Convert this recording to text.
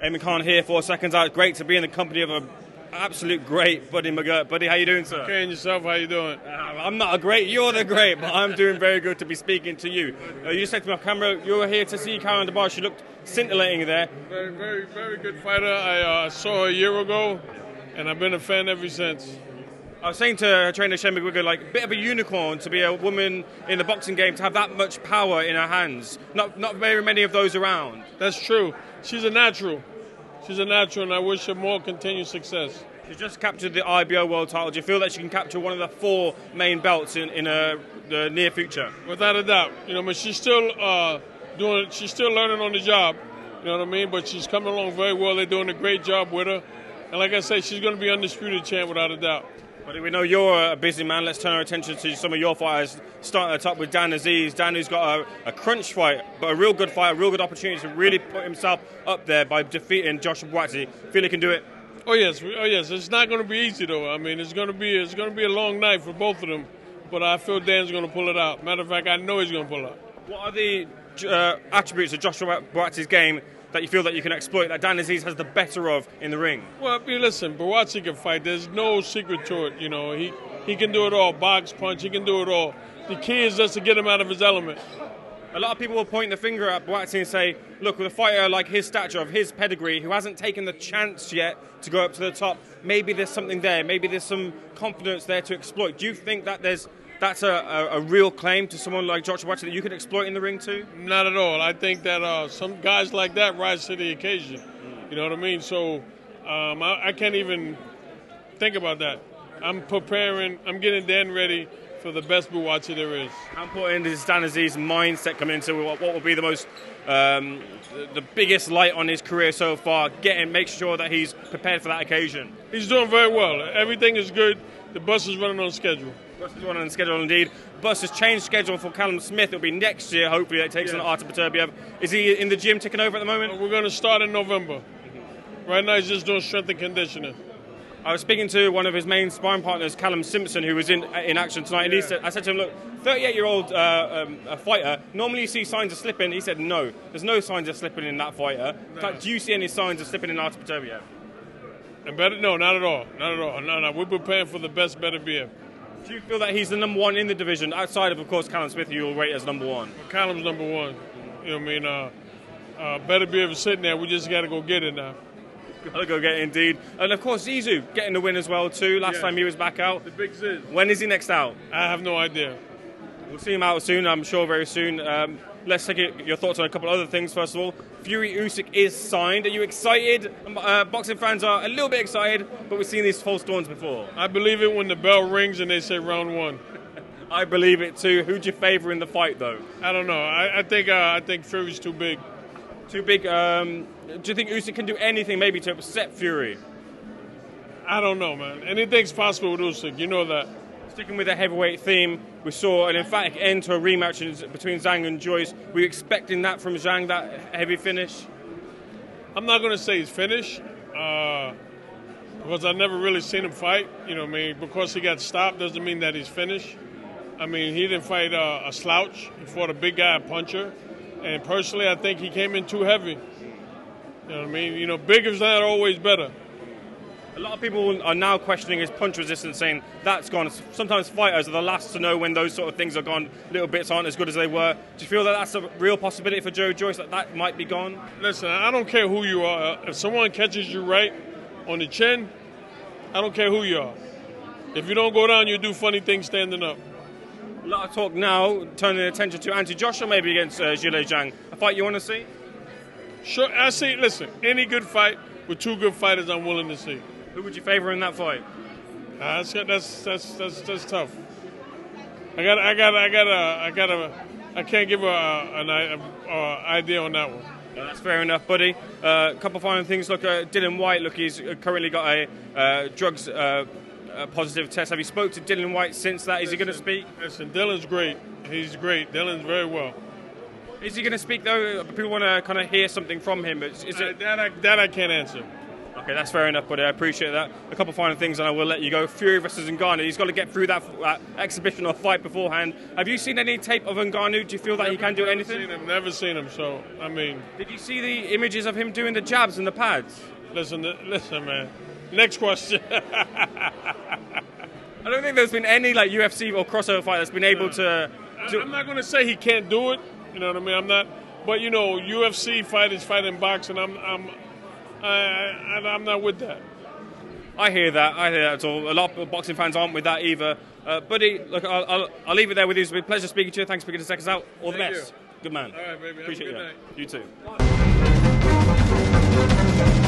Eamon Khan here for Seconds Out. Great to be in the company of an absolute great Buddy McGirt. Buddy, how you doing, sir? Okay, and yourself, how you doing? I'm not a great, you're the great, but I'm doing very good to be speaking to you. You said to me off camera, you were here to see Karen the bar. She looked scintillating there. Very good fighter. I saw her a year ago, and I've been a fan ever since. I was saying to her trainer, Shane McGirt, like, a bit of a unicorn to be a woman in the boxing game, to have that much power in her hands. Not very many of those around. That's true. She's a natural. She's a natural, and I wish her more continued success. She's just captured the IBO world title. Do you feel that she can capture one of the 4 main belts in the near future? Without a doubt. You know, but she's still she's still learning on the job. You know what I mean? But she's coming along very well. They're doing a great job with her. And like I say, she's going to be undisputed champ without a doubt. But we know you're a busy man. Let's turn our attention to some of your fighters. Starting at the top with Dan Azeez. Dan, who's got a crunch fight, but a real good fight, a real good opportunity to really put himself up there by defeating Joshua Buatsi. Feel he can do it? Oh yes. It's not going to be easy though. I mean, it's going to be a long night for both of them. But I feel Dan's going to pull it out. Matter of fact, I know he's going to pull it out. What are the attributes of Joshua Buatsi's game that you feel that you can exploit, that Dan Azeez has the better of in the ring? Well, I mean, listen, Buatsi can fight. There's no secret to it. You know, he can do it all. Box, punch, he can do it all. The key is just to get him out of his element. A lot of people will point the finger at Buatsi and say, look, with a fighter like his stature, of his pedigree, who hasn't taken the chance yet to go up to the top, maybe there's something there, maybe there's some confidence there to exploit. Do you think that that's a real claim to someone like Joshua Buatsi that you could exploit in the ring too? Not at all. I think that some guys like that rise to the occasion. You know what I mean? So I can't even think about that. I'm preparing. I'm getting Dan ready for the best Buatsi there is. How important is Dan Azeez's mindset coming into what will be the most, the biggest light on his career so far? Make sure that he's prepared for that occasion. He's doing very well. Everything is good. The bus is running on schedule. Bus is running on schedule indeed. Bus has changed schedule for Callum Smith. It'll be next year. Hopefully, it takes on Artur Beterbiev. Is he in the gym ticking over at the moment? We're going to start in November. Right now, he's just doing strength and conditioning. I was speaking to one of his main sparring partners, Callum Simpson, who was in action tonight, and I said to him, look, 38-year-old fighter, normally you see signs of slipping. He said, no, there's no signs of slipping in that fighter. No. In fact, do you see any signs of slipping in Artur Beterbiev? No, not at all. Not at all. No. We're preparing for the best Beterbiev. Do you feel that he's the number one in the division, outside of course, Callum Smith, who you'll rate as number one? Well, Callum's number one. You know what I mean? Beterbiev is sitting there. We just got to go get it now. Got to go get it, indeed. And, of course, Zizou getting the win as well, too. Last time he was back out. The big Ziz. When is he next out? I have no idea. We'll see him out soon, I'm sure, very soon. Let's take your thoughts on a couple of other things, first of all. Fury Usyk is signed. Are you excited? Boxing fans are a little bit excited, but we've seen these false dawns before. I believe it when the bell rings and they say round one. I believe it, too. Who do you favour in the fight, though? I don't know. I think Fury's too big. Too big. Do you think Usyk can do anything maybe to upset Fury? I don't know, man. Anything's possible with Usyk. You know that. Sticking with the heavyweight theme, we saw an emphatic end to a rematch between Zhang and Joyce. Were you expecting that from Zhang, that heavy finish? I'm not going to say he's finished because I've never really seen him fight. You know what I mean? Because he got stopped doesn't mean that he's finished. I mean, he didn't fight a slouch. He fought a big guy, a puncher. And personally, I think he came in too heavy. You know what I mean? You know, bigger is not always better. A lot of people are now questioning his punch resistance, saying that's gone. Sometimes fighters are the last to know when those sort of things are gone. Little bits aren't as good as they were. Do you feel that that's a real possibility for Joe Joyce, that might be gone? Listen, I don't care who you are. If someone catches you right on the chin, I don't care who you are. If you don't go down, you do funny things standing up. A lot of talk now, turning attention to anti-Joshua maybe against Zhang. A fight you want to see? Sure, I see. Listen, any good fight with two good fighters, I'm willing to see. Who would you favor in that fight? That's tough. I can't give an idea on that one. No, that's fair enough, buddy. A couple of final things. Look, Dylan White. Look, he's currently got a drugs positive test. Have you spoke to Dylan White since that? Is he going to speak? Listen, Dylan's great. He's great. Dylan's very well. Is he going to speak though? People want to kind of hear something from him. Is it that I can't answer. Okay, that's fair enough, buddy. I appreciate that. A couple final things, and I will let you go. Fury versus Ngannou. He's got to get through that exhibition or fight beforehand. Have you seen any tape of Ngannou? Do you feel that he can do anything? Never seen him. So I mean, did you see the images of him doing the jabs and the pads? Listen, man. Next question. I don't think there's been any like UFC or crossover fight that's been able to. I'm not going to say he can't do it. You know what I mean? I'm not. But you know, UFC fighters fighting boxing. I'm not with that. I hear that at all. A lot of boxing fans aren't with that either. Buddy, look, I'll leave it there with you. It's been a pleasure speaking to you. Thanks for speaking to Seconds Out. All the best. Good man. All right, baby. Appreciate Have a good night. You too.